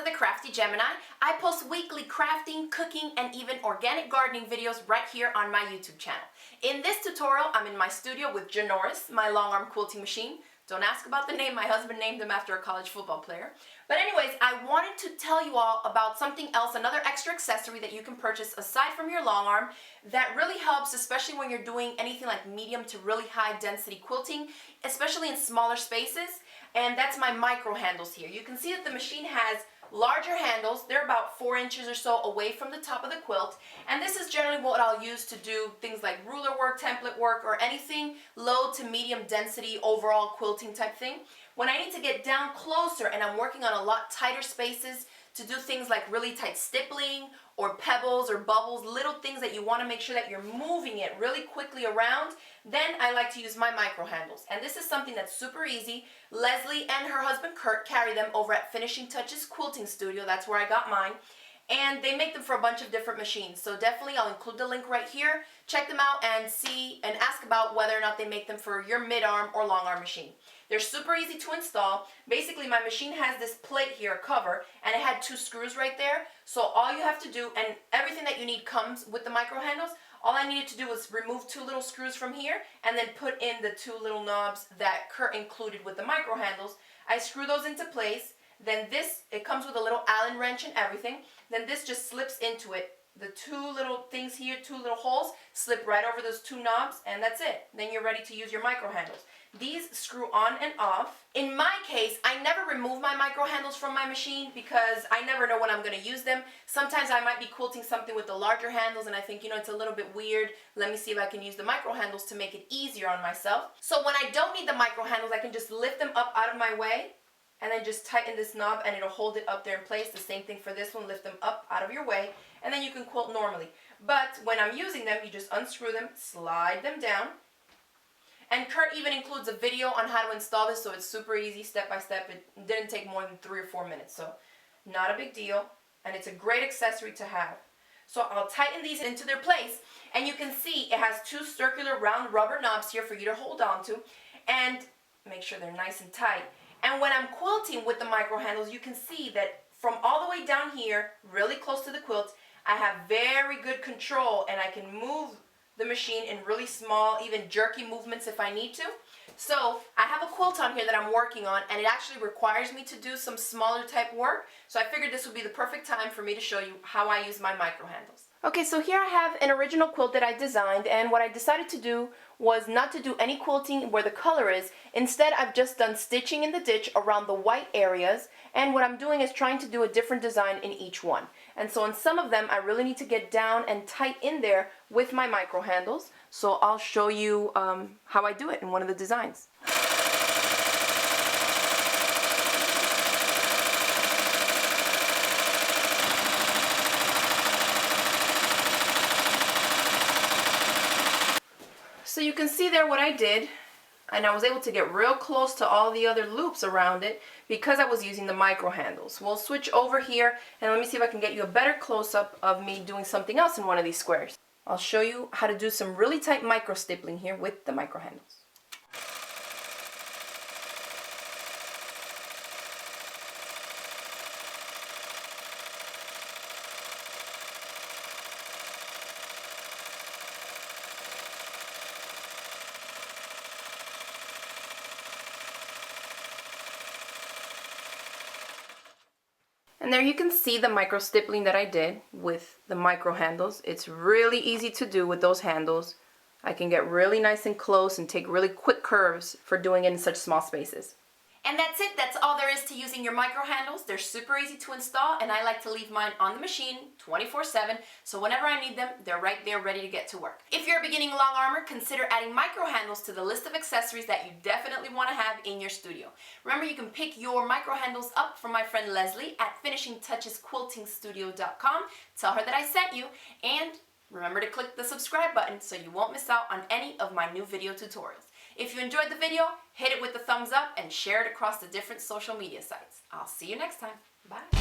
to the Crafty Gemini. I post weekly crafting, cooking, and even organic gardening videos right here on my YouTube channel. In this tutorial, I'm in my studio with Janoris, my long arm quilting machine. Don't ask about the name, my husband named him after a college football player. But anyways, I wanted to tell you all about something else, another extra accessory that you can purchase aside from your long arm that really helps, especially when you're doing anything like medium to really high density quilting, especially in smaller spaces. And that's my micro handles here. You can see that the machine has larger handles. They're about 4 inches or so away from the top of the quilt, and this is generally what I'll use to do things like ruler work, template work, or anything low to medium density overall quilting type thing. When I need to get down closer and I'm working on a lot tighter spaces to do things like really tight stippling or pebbles or bubbles, little things that you want to make sure that you're moving it really quickly around, then I like to use my micro handles. And this is something that's super easy. Leslie and her husband Kurt carry them over at Finishing Touches Quilting Studio. That's where I got mine. And they make them for a bunch of different machines. So definitely I'll include the link right here. Check them out and see and ask about whether or not they make them for your mid-arm or long arm machine. They're super easy to install. Basically my machine has this plate here, a cover, and it had 2 screws right there. So all you have to do, and everything that you need comes with the micro handles, all I needed to do was remove 2 little screws from here and then put in the 2 little knobs that Kurt included with the micro handles. I screw those into place. Then this, it comes with a little Allen wrench and everything. Then this just slips into it. The 2 little things here, 2 little holes, slip right over those 2 knobs, and that's it. Then you're ready to use your micro handles. These screw on and off. In my case, I never remove my micro handles from my machine because I never know when I'm going to use them. Sometimes I might be quilting something with the larger handles and I think, it's a little bit weird. Let me see if I can use the micro handles to make it easier on myself. So when I don't need the micro handles, I can just lift them up out of my way and then just tighten this knob and it'll hold it up there in place. The same thing for this one, lift them up out of your way, and then you can quilt normally. But when I'm using them, you just unscrew them, slide them down. And Kurt even includes a video on how to install this, so it's super easy, step by step. It didn't take more than 3 or 4 minutes, so not a big deal. And it's a great accessory to have. So I'll tighten these into their place, and you can see it has 2 circular round rubber knobs here for you to hold on to, and make sure they're nice and tight. And when I'm quilting with the micro handles, you can see that from all the way down here, really close to the quilt, I have very good control and I can move the machine in really small, even jerky movements if I need to. So I have a quilt on here that I'm working on, and it actually requires me to do some smaller type work. So I figured this would be the perfect time for me to show you how I use my micro handles. Okay, so here I have an original quilt that I designed, and what I decided to do was not to do any quilting where the color is. Instead, I've just done stitching in the ditch around the white areas, and what I'm doing is trying to do a different design in each one. And so in some of them, I really need to get down and tight in there with my micro handles. So I'll show you how I do it in one of the designs. So you can see there what I did, and I was able to get real close to all the other loops around it because I was using the micro handles. We'll switch over here and let me see if I can get you a better close-up of me doing something else in one of these squares. I'll show you how to do some really tight micro stippling here with the micro handles. And there you can see the micro stippling that I did with the micro handles. It's really easy to do with those handles. I can get really nice and close and take really quick curves for doing it in such small spaces. And that's it. That's all there is to using your micro handles. They're super easy to install, and I like to leave mine on the machine 24/7, so whenever I need them, they're right there ready to get to work. If you're a beginning long armer, consider adding micro handles to the list of accessories that you definitely want to have in your studio. Remember, you can pick your micro handles up from my friend Leslie at finishingtouchesquiltingstudio.com. Tell her that I sent you, and remember to click the subscribe button so you won't miss out on any of my new video tutorials. If you enjoyed the video, hit it with the thumbs up and share it across the different social media sites. I'll see you next time. Bye.